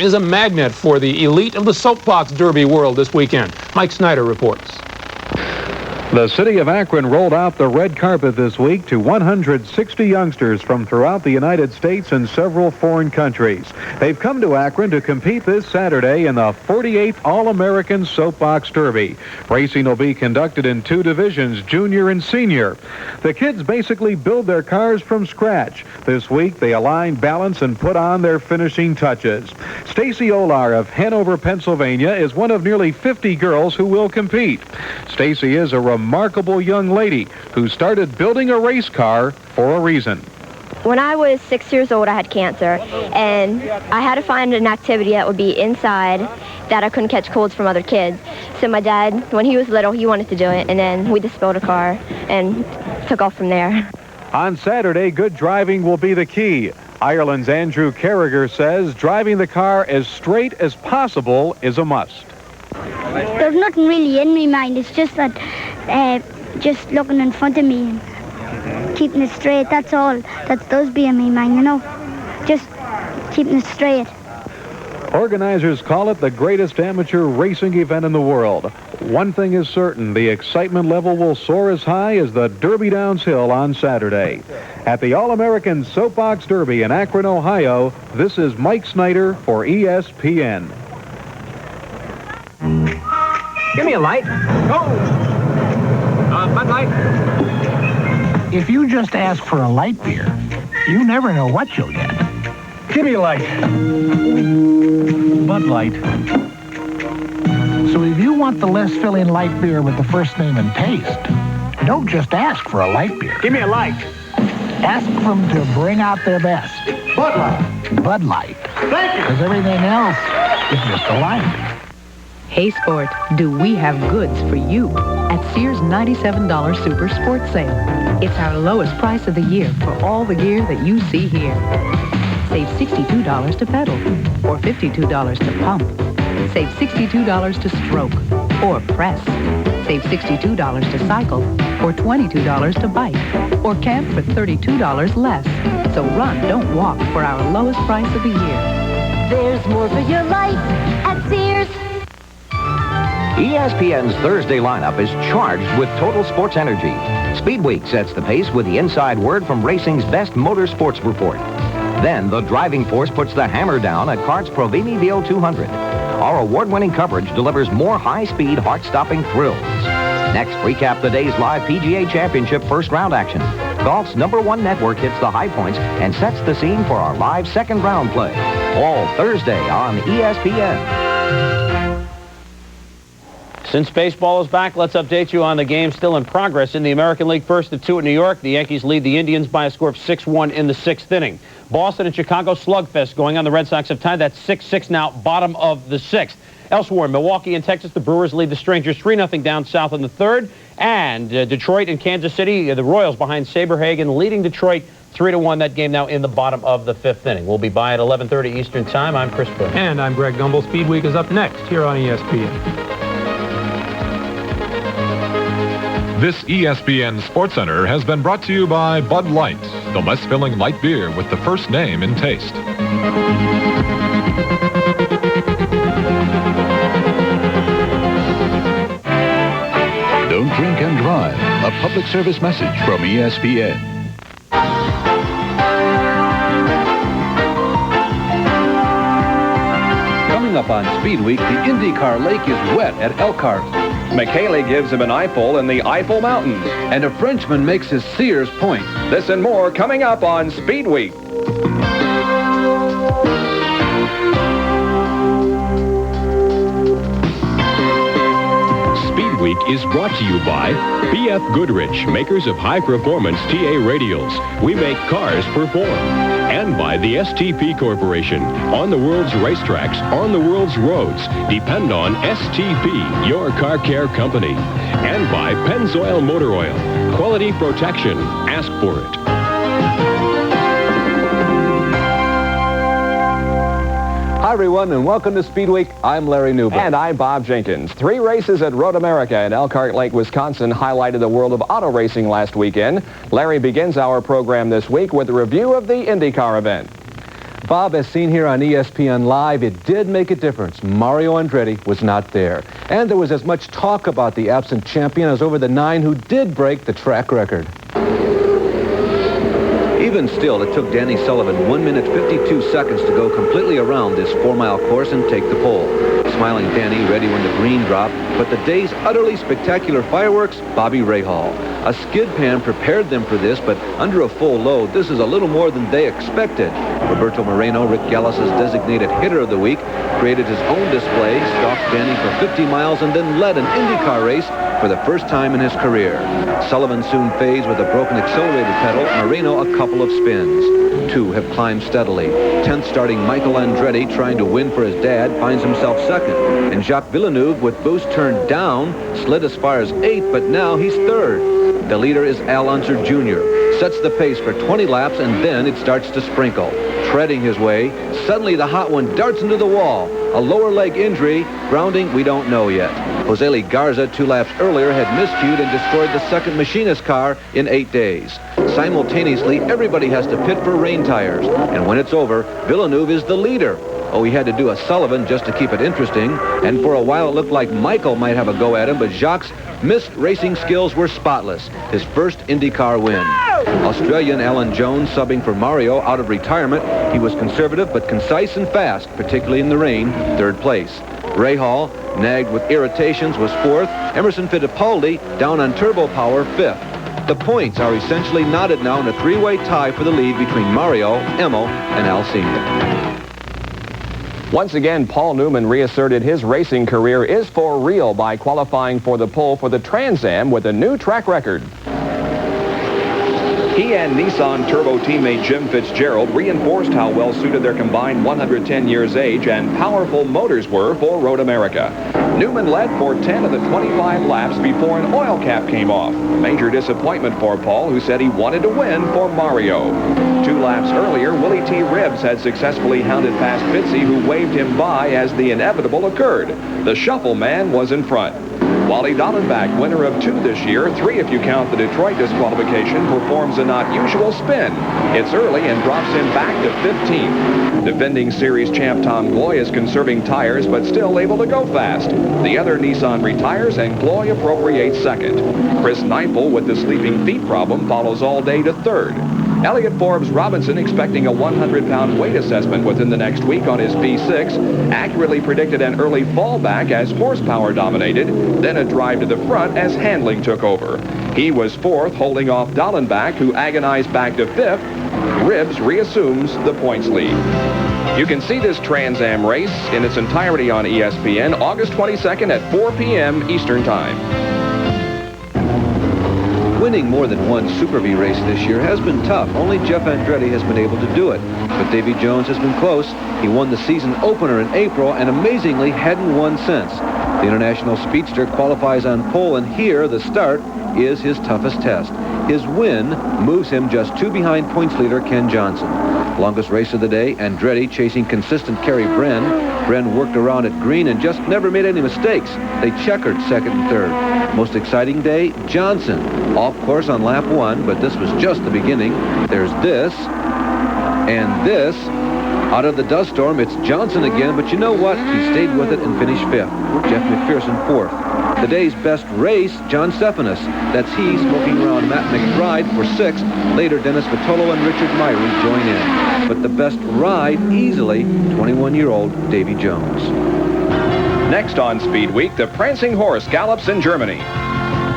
is a magnet for the elite of the soapbox derby world this weekend. Mike Snyder reports. The city of Akron rolled out the red carpet this week to 160 youngsters from throughout the United States and several foreign countries. They've come to Akron to compete this Saturday in the 48th All-American Soapbox Derby. Racing will be conducted in two divisions, junior and senior. The kids basically build their cars from scratch. This week they align, balance, and put on their finishing touches. Stacy Olar of Hanover, Pennsylvania is one of nearly 50 girls who will compete. Stacy is a remarkable young lady who started building a race car for a reason. When I was 6 years old, I had cancer, and I had to find an activity that would be inside that I couldn't catch colds from other kids. So my dad, when he was little, he wanted to do it, and then we just built a car and took off from there. On Saturday, good driving will be the key. Ireland's Andrew Carragher says driving the car as straight as possible is a must. There's nothing really in my mind. It's just that just looking in front of me and keeping it straight, that's all that does be in my mind, you know. Just keeping it straight. Organizers call it the greatest amateur racing event in the world. One thing is certain, the excitement level will soar as high as the Derby Downs Hill on Saturday. At the All-American Soapbox Derby in Akron, Ohio, this is Mike Snyder for ESPN. Give me a light. Go! Bud Light. If you just ask for a light beer, you never know what you'll get. Give me a light. Bud Light. So if you want the less filling light beer with the first name and taste, don't just ask for a light beer. Give me a light. Ask them to bring out their best. Bud Light. Bud Light. Thank you. Because everything else is just a light. Hey Sport, do we have goods for you at Sears' $97 Super Sport Sale. It's our lowest price of the year for all the gear that you see here. Save $62 to pedal or $52 to pump. Save $62 to stroke or press. Save $62 to cycle or $22 to bike or camp for $32 less. So run, don't walk for our lowest price of the year. There's more for your life at Sears. ESPN's Thursday lineup is charged with total sports energy. Speedweek sets the pace with the inside word from racing's best motorsports report. Then the driving force puts the hammer down at CART's Provini VO200. Our award-winning coverage delivers more high-speed, heart-stopping thrills. Next, recap the day's live PGA Championship first-round action. Golf's #1 network hits the high points and sets the scene for our live second-round play. All Thursday on ESPN. Since baseball is back, let's update you on the game still in progress in the American League. First of two at New York, the Yankees lead the Indians by a score of 6-1 in the 6th inning. Boston and Chicago slugfest going on. The Red Sox have tied that 6-6 now, bottom of the 6th. Elsewhere, Milwaukee and Texas, the Brewers lead the Strangers 3-0 down south in the 3rd. And Detroit and Kansas City, the Royals behind Saberhagen, leading Detroit 3-1. That game now in the bottom of the 5th inning. We'll be by at 11:30 Eastern Time. I'm Chris Burke. And I'm Greg Gumbel. Speed Week is up next here on ESPN. This ESPN Sports Center has been brought to you by Bud Light, the less filling light beer with the first name and taste. Don't drink and drive. A public service message from ESPN. Coming up on Speed Week, the IndyCar lake is wet at Elkhart. McKaylee gives him an eyeful in the Eifel Mountains. And a Frenchman makes his Sears point. This and more coming up on Speed Week. Speed Week is brought to you by B.F. Goodrich, makers of high-performance TA radials. We make cars perform. And by the STP Corporation. On the world's racetracks, on the world's roads. Depend on STP, your car care company. And by Pennzoil Motor Oil. Quality protection. Ask for it. Hi, everyone, and welcome to Speed Week. I'm Larry Newberg. And I'm Bob Jenkins. 3 races at Road America in Elkhart Lake, Wisconsin highlighted the world of auto racing last weekend. Larry begins our program this week with a review of the IndyCar event. Bob, as seen here on ESPN Live, it did make a difference. Mario Andretti was not there. And there was as much talk about the absent champion as over the 9 who did break the track record. Even still, it took Danny Sullivan 1 minute 52 seconds to go completely around this 4-mile course and take the pole. Smiling Danny ready when the green dropped, but the day's utterly spectacular fireworks, Bobby Rahal. A skid pan prepared them for this, but under a full load, this is a little more than they expected. Roberto Moreno, Rick Gallus's designated hitter of the week, created his own display, stalked Danny for 50 miles, and then led an IndyCar race for the first time in his career. Sullivan soon fades with a broken accelerator pedal, Moreno a couple of spins. 2 have climbed steadily. 10th starting Michael Andretti, trying to win for his dad, finds himself second. And Jacques Villeneuve, with boost turned down, slid as far as 8th, but now he's third. The leader is Al Unser Jr., sets the pace for 20 laps, and then it starts to sprinkle. Treading his way, suddenly the hot one darts into the wall. A lower leg injury, grounding, we don't know yet. Jose Lee Garza, 2 laps earlier, had miscued and destroyed the second machinist car in 8 days. Simultaneously, everybody has to pit for rain tires. And when it's over, Villeneuve is the leader. Oh, he had to do a Sullivan just to keep it interesting. And for a while, it looked like Michael might have a go at him, but Jacques' missed racing skills were spotless. His first IndyCar win. Australian Alan Jones subbing for Mario out of retirement. He was conservative but concise and fast, particularly in the rain, 3rd place. Rahal, nagged with irritations, was 4th. Emerson Fittipaldi, down on turbo power, 5th. The points are essentially knotted now in a 3-way tie for the lead between Mario, Emil, and Al Sr. Once again, Paul Newman reasserted his racing career is for real by qualifying for the pole for the Trans Am with a new track record. He and Nissan Turbo teammate Jim Fitzgerald reinforced how well-suited their combined 110 years age and powerful motors were for Road America. Newman led for 10 of the 25 laps before an oil cap came off. Major disappointment for Paul, who said he wanted to win for Mario. 2 laps earlier, Willie T. Ribbs had successfully hounded past Fitzy, who waved him by as the inevitable occurred. The shuffle man was in front. Wally Dallenbach, winner of 2 this year, 3 if you count the Detroit disqualification, performs a not usual spin. It's early and drops him back to 15th. Defending series champ Tom Gloy is conserving tires but still able to go fast. The other Nissan retires and Gloy appropriates 2nd. Chris Neifel, with the sleeping feet problem, follows all day to 3rd. Elliott Forbes Robinson, expecting a 100-pound weight assessment within the next week on his V6, accurately predicted an early fallback as horsepower dominated, then a drive to the front as handling took over. He was 4th, holding off Dallenbach, who agonized back to 5th. Ribbs reassumes the points lead. You can see this Trans Am race in its entirety on ESPN August 22nd at 4 p.m. Eastern Time. Winning more than one Super V race this year has been tough. Only Jeff Andretti has been able to do it. But Davy Jones has been close. He won the season opener in April and amazingly hadn't won since. The International Speedster qualifies on pole, and here, the start, is his toughest test. His win moves him just 2 behind points leader Ken Johnson. Longest race of the day, Andretti chasing consistent Kerry Bren. Bren worked around at green and just never made any mistakes. They checkered 2nd and 3rd. Most exciting day, Johnson. Off course on lap 1, but this was just the beginning. There's this and this. Out of the dust storm, it's Johnson again, but you know what? He stayed with it and finished 5th. Jeff McPherson 4th. The day's best race, John Stephanus. That's he smoking around Matt McBride for 6th. Later, Dennis Vitolo and Richard Myrie join in. But the best ride, easily, 21-year-old Davy Jones. Next on Speed Week, the prancing horse gallops in Germany.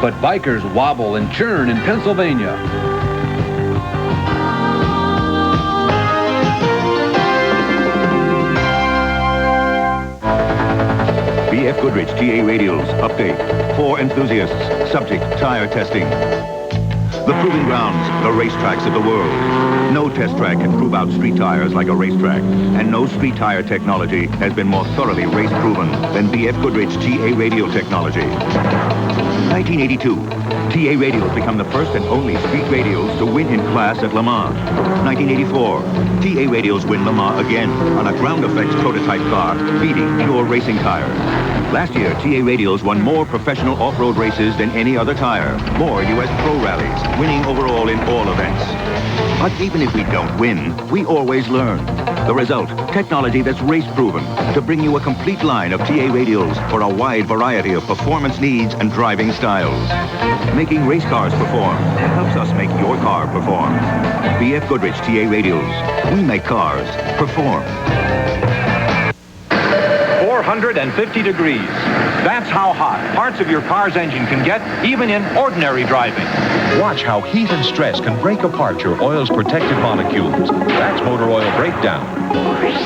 But bikers wobble and churn in Pennsylvania. BF Goodrich TA Radials. Update. For enthusiasts. Subject, tire testing. The proving grounds, the racetracks of the world. No test track can prove out street tires like a racetrack. And no street tire technology has been more thoroughly race-proven than BF Goodrich TA Radial technology. 1982. TA Radials become the first and only street radials to win in class at Le Mans. 1984. TA Radials win Le Mans again on a ground effects prototype car, beating pure racing tires. Last year, TA Radials won more professional off-road races than any other tire. More U.S. pro rallies, winning overall in all events. But even if we don't win, we always learn. The result, technology that's race-proven to bring you a complete line of TA radials for a wide variety of performance needs and driving styles. Making race cars perform helps us make your car perform. BF Goodrich TA radials. We make cars perform. 450 degrees. That's how hot parts of your car's engine can get, even in ordinary driving. Watch how heat and stress can break apart your oil's protected molecules. That's motor oil breakdown.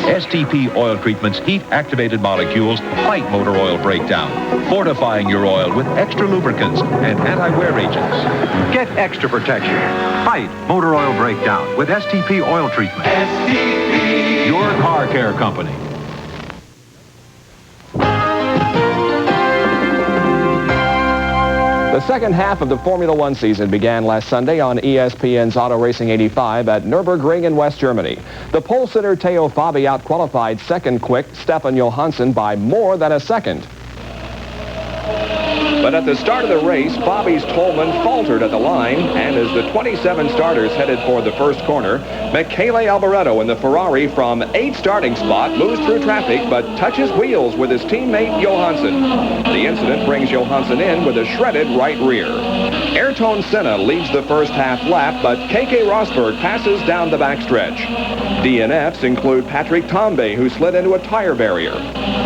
STP oil treatment's heat-activated molecules fight motor oil breakdown, fortifying your oil with extra lubricants and anti-wear agents. Get extra protection. Fight motor oil breakdown with STP oil treatment. STP. Your car care company. The second half of the Formula One season began last Sunday on ESPN's Auto Racing 85 at Nürburgring in West Germany. The pole sitter Theo Fabi outqualified second quick Stefan Johansson by more than a second. But at the start of the race, Fabi's Tolman faltered at the line, and as the 27 starters headed for the first corner, Michele Alboreto in the Ferrari from 8th starting spot moves through traffic but touches wheels with his teammate Johansson. The incident brings Johansson in with a shredded right rear. Ayrton Senna leads the first half lap, but Keke Rosberg passes down the backstretch. DNFs include Patrick Tambay, who slid into a tire barrier,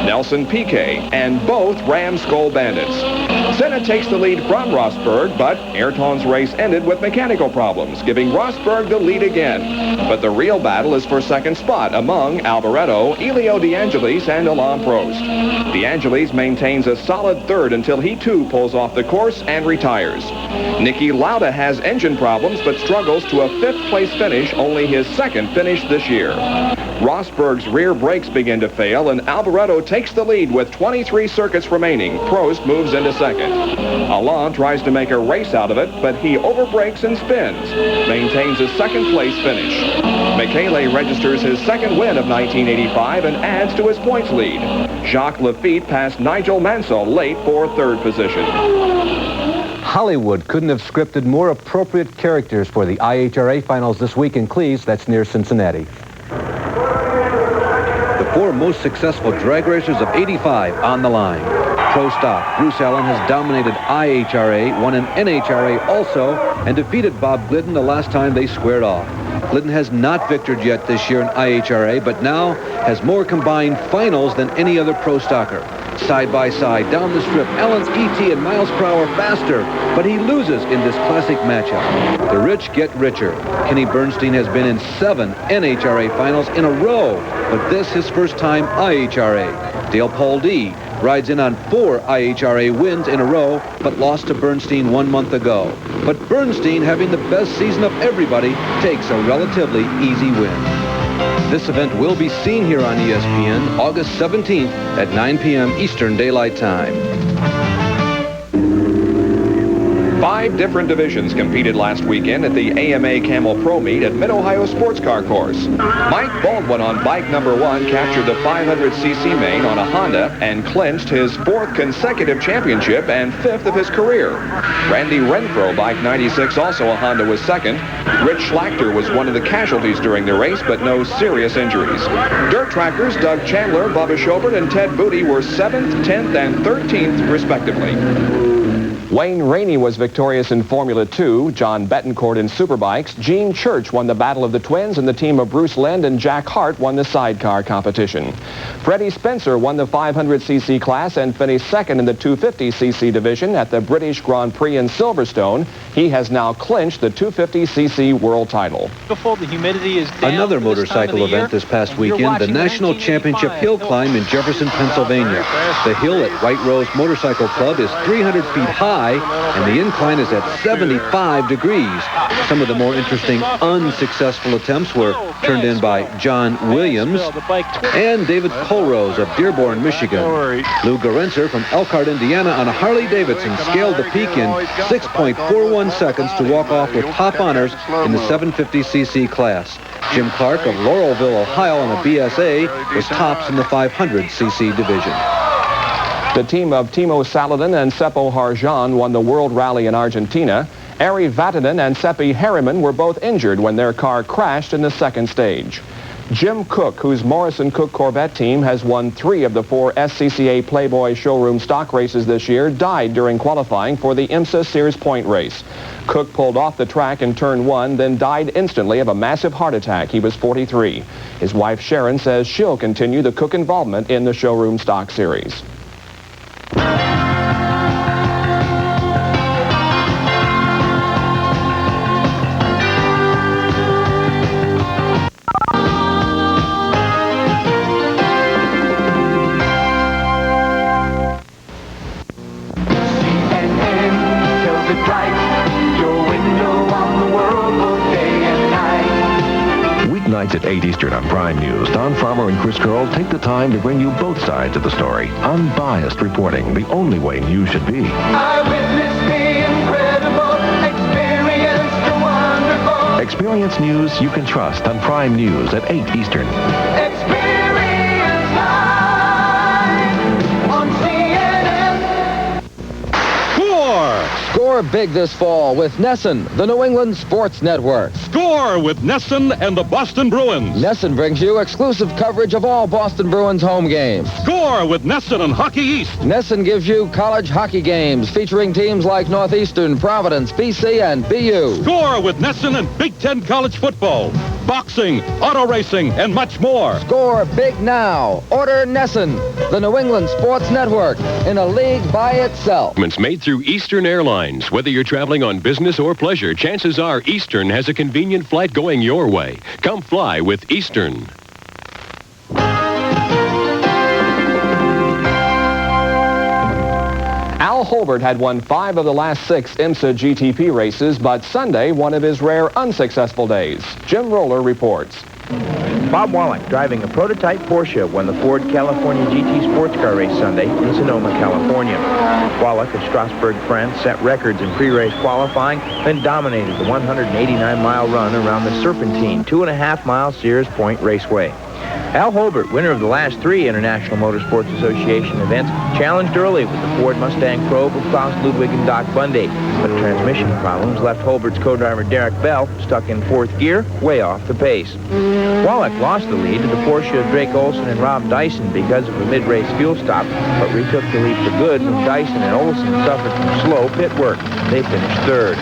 Nelson Piquet, and both ram Skull Bandits. Senna takes the lead from Rosberg, but Ayrton's race ended with mechanical problems, giving Rosberg the lead again. But the real battle is for second spot among Alboreto, Elio De Angelis, and Alain Prost. De Angelis maintains a solid third until he too pulls off the course and retires. Niki Lauda has engine problems but struggles to a 5th place finish, only his second finish this year. Rosberg's rear brakes begin to fail, and Alboreto takes the lead with 23 circuits remaining. Prost moves into second. Alain tries to make a race out of it, but he overbrakes and spins, maintains a second place finish. Michele registers his second win of 1985 and adds to his points lead. Jacques Lafitte passed Nigel Mansell late for third position. Hollywood couldn't have scripted more appropriate characters for the IHRA finals this week in Cleves, that's near Cincinnati. The four most successful drag racers of '85 on the line. Pro Stock, Bruce Allen has dominated IHRA, won an NHRA also, and defeated Bob Glidden the last time they squared off. Glidden has not victored yet this year in IHRA, but now has more combined finals than any other Pro Stocker. Side by side, down the strip, Allen's ET and miles per hour faster, but he loses in this classic matchup. The rich get richer. Kenny Bernstein has been in 7 NHRA finals in a row, but this his first time IHRA. Dale Pauldee rides in on 4 IHRA wins in a row, but lost to Bernstein 1 month ago. But Bernstein, having the best season of everybody, takes a relatively easy win. This event will be seen here on ESPN August 17th at 9 p.m. Eastern Daylight Time. 5 different divisions competed last weekend at the AMA Camel Pro Meet at Mid-Ohio Sports Car Course. Mike Baldwin on bike number 1 captured the 500cc main on a Honda and clinched his 4th consecutive championship and 5th of his career. Randy Renfro, bike 96, also a Honda, was second. Rich Schlachter was one of the casualties during the race, but no serious injuries. Dirt trackers Doug Chandler, Bubba Schobert, and Ted Booty were 7th, 10th, and 13th, respectively. Wayne Rainey was victorious in Formula 2. John Betancourt in Superbikes. Gene Church won the Battle of the Twins, and the team of Bruce Lind and Jack Hart won the sidecar competition. Freddie Spencer won the 500cc class and finished second in the 250cc division at the British Grand Prix in Silverstone. He has now clinched the 250cc world title. The humidity is down. Another motorcycle event this past weekend, the National Championship Hillclimb in Jefferson, Pennsylvania. The hill at White Rose Motorcycle Club is 300 feet high, and the incline is at 75 degrees. Some of the more interesting unsuccessful attempts were turned in by John Williams and David Colrose of Dearborn, Michigan. Lou Gorenzer from Elkhart, Indiana on a Harley-Davidson scaled the peak in 6.41 seconds to walk off with top honors in the 750cc class. Jim Clark of Laurelville, Ohio on a BSA was tops in the 500cc division. The team of Timo Saladin and Seppo Harjan won the World Rally in Argentina. Ari Vatanen and Seppi Harriman were both injured when their car crashed in the second stage. Jim Cook, whose Morrison Cook Corvette team has won 3 of the 4 SCCA Playboy showroom stock races this year, died during qualifying for the IMSA Sears Point race. Cook pulled off the track in turn 1, then died instantly of a massive heart attack. He was 43. His wife Sharon says she'll continue the Cook involvement in the showroom stock series. Weeknights at 8 Eastern on Prime News, Don Farmer and Chris Curl take the time to bring you both sides of the story. Unbiased reporting, the only way news should be. I witnessed the incredible, experienced the wonderful. Experience news you can trust on Prime News at 8 Eastern. Experience live on CNN. Score big this fall with Nesson, the New England Sports Network. Score with Nesson and the Boston Bruins. Nesson brings you exclusive coverage of all Boston Bruins home games. Score with Nesson and Hockey East. Nesson gives you college hockey games featuring teams like Northeastern, Providence, BC, and BU. Score with Nesson and Big Ten college football, boxing, auto racing, and much more. Score big now. Order Nesson, the New England Sports Network, in a league by itself. Made through Eastern Airlines. Whether you're traveling on business or pleasure, chances are Eastern has a convenient flight going your way. Come fly with Eastern. Al Holbert had won 5 of the last 6 IMSA GTP races, but Sunday, one of his rare unsuccessful days. Jim Roller reports. Bob Wallach, driving a prototype Porsche, won the Ford California GT Sports Car race Sunday in Sonoma, California. Wallach of Strasbourg, France, set records in pre-race qualifying, then dominated the 189-mile run around the Serpentine, 2.5-mile Sears Point Raceway. Al Holbert, winner of the last 3 International Motorsports Association events, challenged early with the Ford Mustang Probe of Klaus Ludwig and Doc Bundy, but transmission problems left Holbert's co-driver Derek Bell stuck in 4th gear, way off the pace. Wallach lost the lead to the Porsche of Drake Olson and Rob Dyson because of a mid-race fuel stop, but retook the lead for good when Dyson and Olson suffered from slow pit work. They finished 3rd.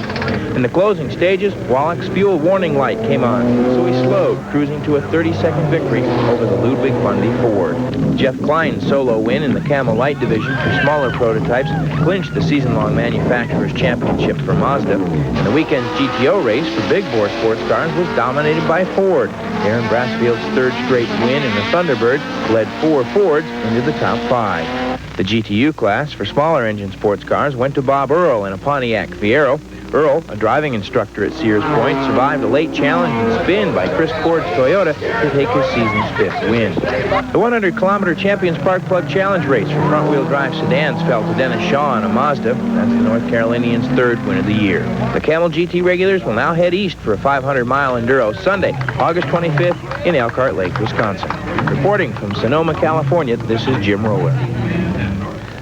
In the closing stages, Wallach's fuel warning light came on, so he slowed, cruising to a 30-second victory over the Ludwig Bundy Ford. Jeff Klein's solo win in the Camel Light division for smaller prototypes clinched the season-long manufacturer's championship for Mazda, and the weekend's GTO race for big bore sports cars was dominated by Ford. Aaron Brassfield's 3rd straight win in the Thunderbird led 4 Fords into the top 5. The GTU class for smaller engine sports cars went to Bob Earl in a Pontiac Fiero. Earl, a driving instructor at Sears Point, survived a late challenge and spin by Chris Ford's Toyota to take his season's 5th win. The 100-kilometer Champions Spark Plug Challenge race for front-wheel drive sedans fell to Dennis Shaw in a Mazda. That's the North Carolinian's 3rd win of the year. The Camel GT regulars will now head east for a 500-mile enduro Sunday, August 25th in Elkhart Lake, Wisconsin. Reporting from Sonoma, California, this is Jim Roller.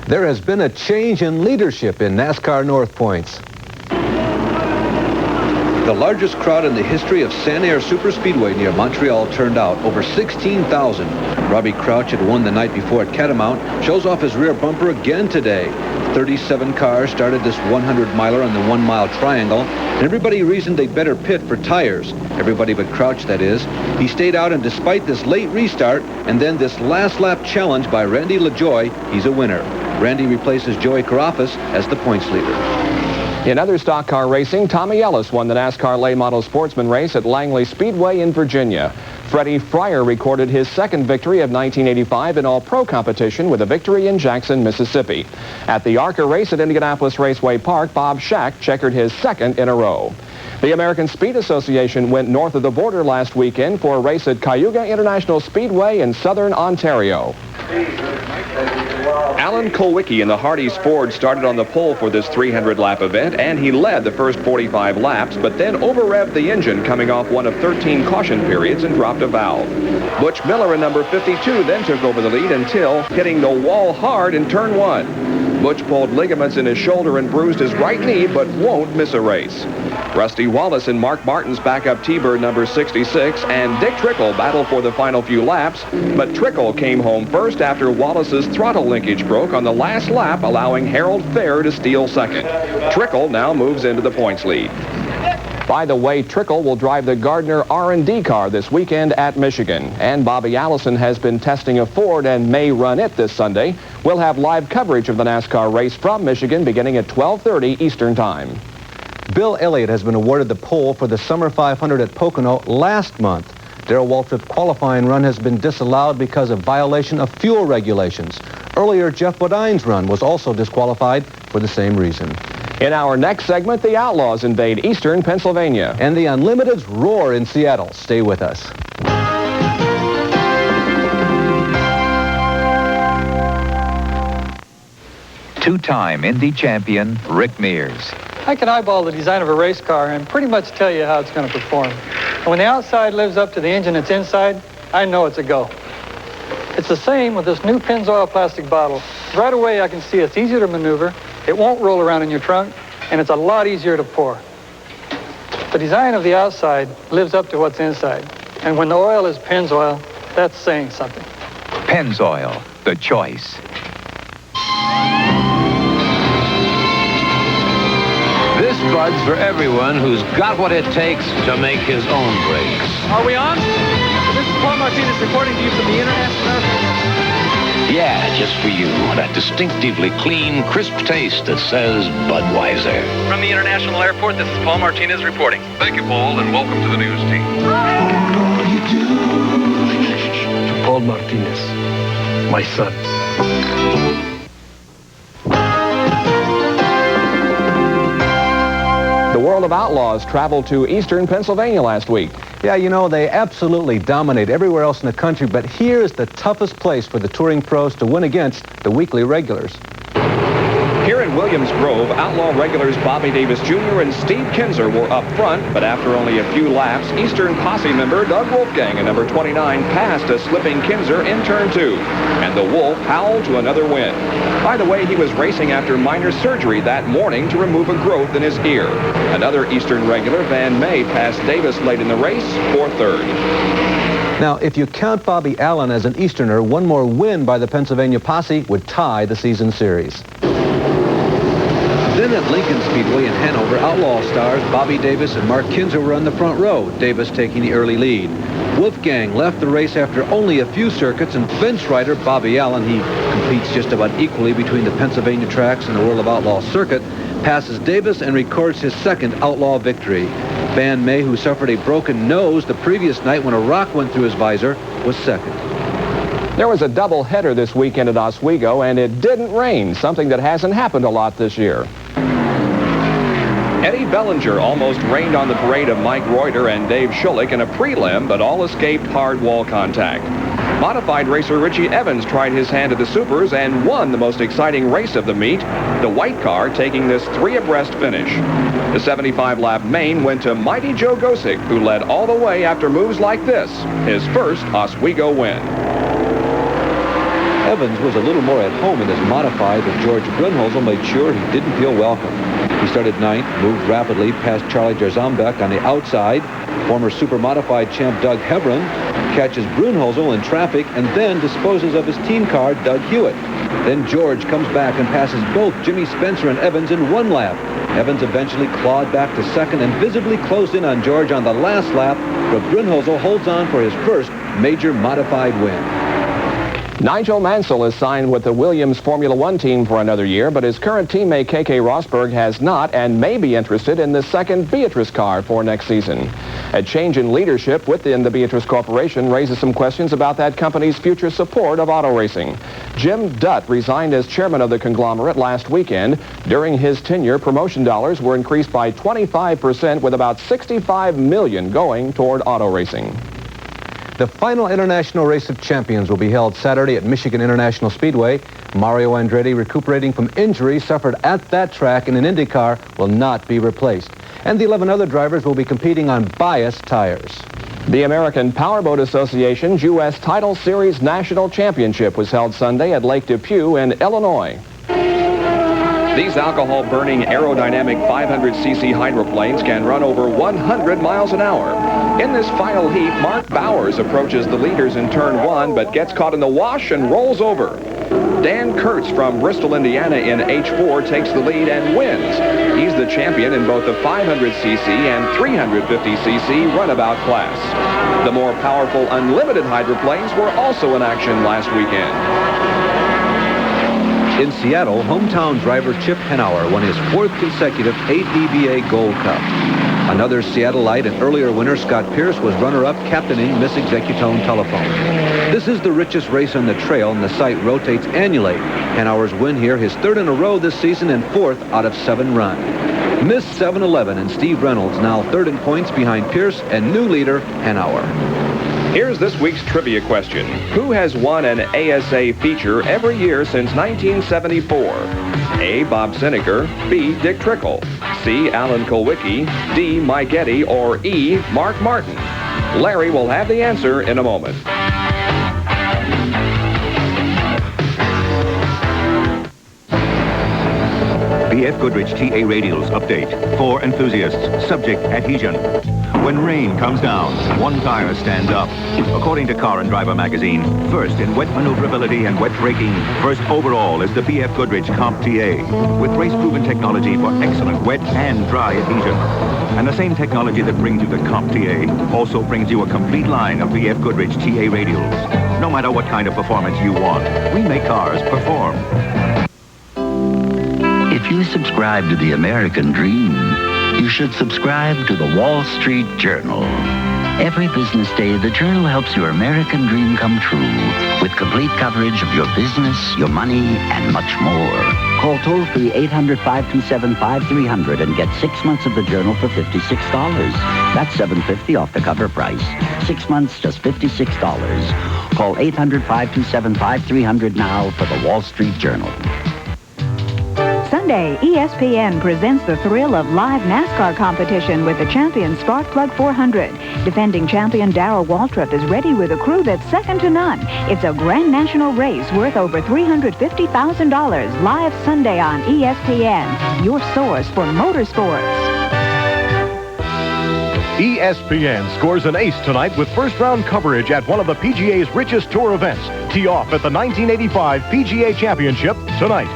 There has been a change in leadership in NASCAR North Points. The largest crowd in the history of Sanair Superspeedway near Montreal turned out, over 16,000. Robbie Crouch had won the night before at Catamount, shows off his rear bumper again today. 37 cars started this 100-miler on the 1-mile triangle, and everybody reasoned they'd better pit for tires. Everybody but Crouch, that is. He stayed out, and despite this late restart and then this last lap challenge by Randy LaJoie, he's a winner. Randy replaces Joey Carafas as the points leader. In other stock car racing, Tommy Ellis won the NASCAR Late Model Sportsman race at Langley Speedway in Virginia. Freddie Fryer recorded his 2nd victory of 1985 in all-pro competition with a victory in Jackson, Mississippi. At the ARCA race at Indianapolis Raceway Park, Bob Schack checkered his 2nd in a row. The American Speed Association went north of the border last weekend for a race at Cayuga International Speedway in southern Ontario. Alan Kulwicki in the Hardee's Ford started on the pole for this 300-lap event, and he led the first 45 laps, but then over-revved the engine coming off one of 13 caution periods and dropped a valve. Butch Miller in number 52 then took over the lead until hitting the wall hard in turn 1. Butch pulled ligaments in his shoulder and bruised his right knee, but won't miss a race. Rusty Wallace and Mark Martin's backup T-Bird number 66 and Dick Trickle battled for the final few laps, but Trickle came home first after Wallace's throttle linkage broke on the last lap, allowing Harold Fair to steal second. Trickle now moves into the points lead. By the way, Trickle will drive the Gardner R&D car this weekend at Michigan. And Bobby Allison has been testing a Ford and may run it this Sunday. We'll have live coverage of the NASCAR race from Michigan beginning at 12:30 Eastern Time. Bill Elliott has been awarded the pole for the Summer 500 at Pocono last month. Darrell Waltrip's qualifying run has been disallowed because of violation of fuel regulations. Earlier, Jeff Bodine's run was also disqualified for the same reason. In our next segment, the Outlaws invade eastern Pennsylvania. And the Unlimiteds roar in Seattle. Stay with us. Two-time Indy champion Rick Mears. I can eyeball the design of a race car and pretty much tell you how it's going to perform. And when the outside lives up to the engine that's inside, I know it's a go. It's the same with this new Pennzoil plastic bottle. Right away I can see it's easier to maneuver, it won't roll around in your trunk, and it's a lot easier to pour. The design of the outside lives up to what's inside. And when the oil is Pennzoil, that's saying something. Pennzoil, the choice. This bud's for everyone who's got what it takes to make his own brakes. Are we on? This is Paul Martinez reporting to you from the International Airport. Yeah, just for you. That distinctively clean, crisp taste that says Budweiser. From the International Airport, this is Paul Martinez reporting. Thank you, Paul, and welcome to the news team. To Paul Martinez, my son. The World of Outlaws traveled to eastern Pennsylvania last week. Yeah, you know, they absolutely dominate everywhere else in the country, but here's the toughest place for the touring pros to win against the weekly regulars. Here in Williams Grove, Outlaw regulars Bobby Davis Jr. and Steve Kinzer were up front, but after only a few laps, Eastern Posse member Doug Wolfgang in number 29 passed a slipping Kinzer in turn 2, and the Wolf howled to another win. By the way, he was racing after minor surgery that morning to remove a growth in his ear. Another Eastern regular, Van May, passed Davis late in the race for third. Now, if you count Bobby Allen as an Easterner, one more win by the Pennsylvania Posse would tie the season series. Then at Lincoln Speedway in Hanover, Outlaw stars Bobby Davis and Mark Kinzer were on the front row, Davis taking the early lead. Wolfgang left the race after only a few circuits, and fence rider Bobby Allen, he competes just about equally between the Pennsylvania tracks and the World of Outlaw circuit, passes Davis and records his second Outlaw victory. Van May, who suffered a broken nose the previous night when a rock went through his visor, was second. There was a double header this weekend at Oswego, and it didn't rain, something that hasn't happened a lot this year. Eddie Bellinger almost rained on the parade of Mike Reuter and Dave Schulich in a prelim, but all escaped hard wall contact. Modified racer Richie Evans tried his hand at the supers and won the most exciting race of the meet, the white car taking this 3 abreast finish. The 75-lap main went to Mighty Joe Gosick, who led all the way after moves like this, his first Oswego win. Evans was a little more at home in his modified, but George Brunholzl made sure he didn't feel welcome. He started ninth, moved rapidly past Charlie Jarzambek on the outside. Former super modified champ Doug Hebron catches Brunholzl in traffic and then disposes of his team car, Doug Hewitt. Then George comes back and passes both Jimmy Spencer and Evans in one lap. Evans eventually clawed back to second and visibly closed in on George on the last lap, but Brunholzl holds on for his first major modified win. Nigel Mansell is signed with the Williams Formula One team for another year, but his current teammate K.K. Rosberg has not and may be interested in the second Beatrice car for next season. A change in leadership within the Beatrice Corporation raises some questions about that company's future support of auto racing. Jim Dutt resigned as chairman of the conglomerate last weekend. During his tenure, promotion dollars were increased by 25%, with about $65 million going toward auto racing. The final International Race of Champions will be held Saturday at Michigan International Speedway. Mario Andretti, recuperating from injury suffered at that track in an Indy car, will not be replaced. And the 11 other drivers will be competing on biased tires. The American Powerboat Association's U.S. Title Series National Championship was held Sunday at Lake Depew in Illinois. These alcohol-burning aerodynamic 500cc hydroplanes can run over 100 miles an hour. In this final heat, Mark Bowers approaches the leaders in turn 1, but gets caught in the wash and rolls over. Dan Kurtz from Bristol, Indiana in H4 takes the lead and wins. He's the champion in both the 500cc and 350cc runabout class. The more powerful unlimited hydroplanes were also in action last weekend. In Seattle, hometown driver Chip Henauer won his 4th consecutive APBA Gold Cup. Another Seattleite and earlier winner, Scott Pierce, was runner-up captaining Miss Executone Telephone. This is the richest race on the trail, and the site rotates annually. Henauer's win here, his 3rd in a row this season and 4th out of 7 run. Miss 7-11 and Steve Reynolds now 3rd in points behind Pierce and new leader Henauer. Here's this week's trivia question. Who has won an ASA feature every year since 1974? A. Bob Sineker, B. Dick Trickle, C. Alan Kulwicki, D. Mike Eddy, or E. Mark Martin? Larry will have the answer in a moment. BF Goodrich TA Radials update for enthusiasts. Subject adhesion. When rain comes down, one tire stands up. According to Car and Driver magazine, first in wet maneuverability and wet braking, first overall is the BF Goodrich Comp TA, with race-proven technology for excellent wet and dry adhesion. And the same technology that brings you the Comp TA also brings you a complete line of BF Goodrich TA Radials. No matter what kind of performance you want, we make cars perform. If you subscribe to the American Dream, you should subscribe to the Wall Street Journal. Every business day, the Journal helps your American dream come true with complete coverage of your business, your money, and much more. Call toll-free 800-527-5300 and get 6 months of the Journal for $56. That's $7.50 off the cover price. 6 months, just $56. Call 800-527-5300 now for the Wall Street Journal. Sunday, ESPN presents the thrill of live NASCAR competition with the champion Spark Plug 400. Defending champion Darrell Waltrip is ready with a crew that's second to none. It's a grand national race worth over $350,000 live Sunday on ESPN, your source for motorsports. ESPN scores an ace tonight with first-round coverage at one of the PGA's richest tour events. Tee off at the 1985 PGA Championship tonight.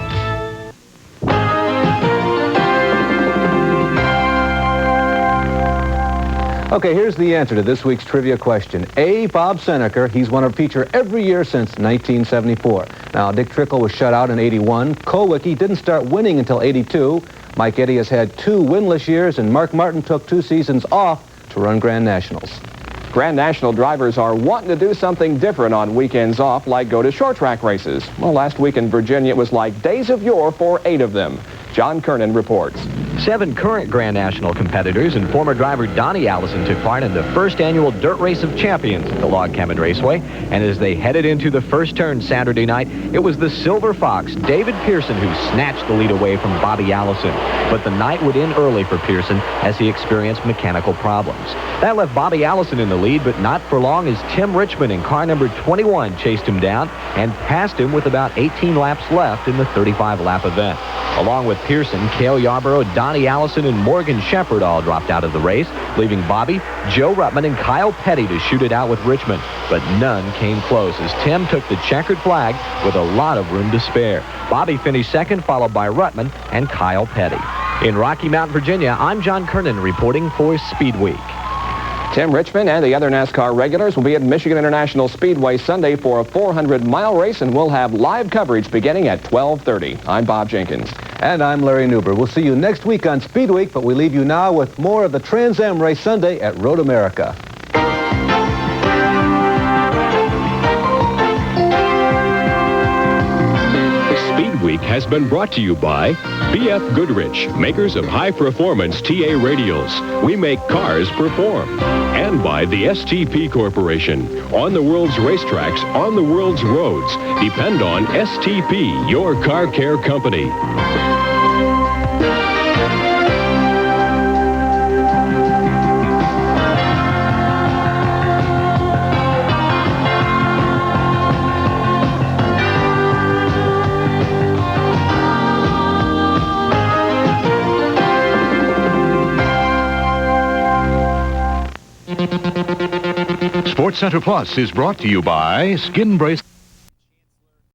Okay, here's the answer to this week's trivia question. A. Bob Sineker. He's won a feature every year since 1974. Now, Dick Trickle was shut out in 81. Kulwicki didn't start winning until 82. Mike Eddy has had 2 winless years, and Mark Martin took 2 seasons off to run Grand Nationals. Grand National drivers are wanting to do something different on weekends off, like go to short track races. Well, last week in Virginia, it was like days of yore for 8 of them. John Kernan reports. 7 current Grand National competitors and former driver Donnie Allison took part in the first annual Dirt Race of Champions at the Log Cabin Raceway. And as they headed into the first turn Saturday night, it was the Silver Fox, David Pearson, who snatched the lead away from Bobby Allison. But the night would end early for Pearson as he experienced mechanical problems. That left Bobby Allison in the lead, but not for long as Tim Richmond in car number 21 chased him down and passed him with about 18 laps left in the 35-lap event. Along with Pearson, Cale Yarborough, Donnie Allison, and Morgan Shepherd all dropped out of the race, leaving Bobby, Joe Ruttman, and Kyle Petty to shoot it out with Richmond. But none came close as Tim took the checkered flag with a lot of room to spare. Bobby finished second, followed by Ruttman and Kyle Petty. In Rocky Mount, Virginia, I'm John Kernan reporting for Speedweek. Tim Richmond and the other NASCAR regulars will be at Michigan International Speedway Sunday for a 400-mile race, and we'll have live coverage beginning at 12:30. I'm Bob Jenkins. And I'm Larry Newber. We'll see you next week on Speed Week, but we leave you now with more of the Trans Am Race Sunday at Road America. Speed Week has been brought to you by BF Goodrich, makers of high-performance TA radials. We make cars perform. And by the STP Corporation. On the world's racetracks, on the world's roads. Depend on STP, your car care company. Sports Center Plus is brought to you by Skin Brace.